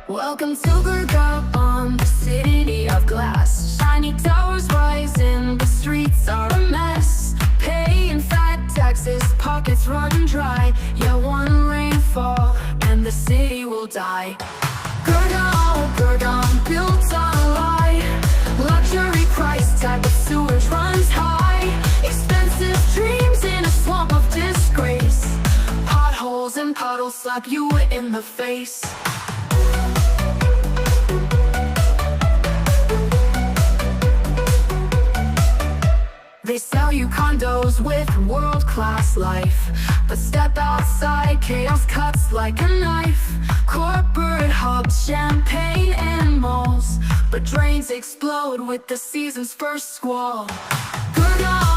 Welcome to Gurgaon, the city of glass. Shiny towers rising, the streets are a mess. Paying fat taxes, pockets run dry. Yeah, one rainfall and the city will die. Gurgaon, built on a lie. Luxury price tag, but sewage runs high. Expensive dreams in a swamp of disgrace. Potholes and puddles slap you in the face. They sell you condos with world-class life, but step outside, chaos cuts like a knife. Corporate hubs, champagne and malls, but drains explode with the season's first squall. Gurgaon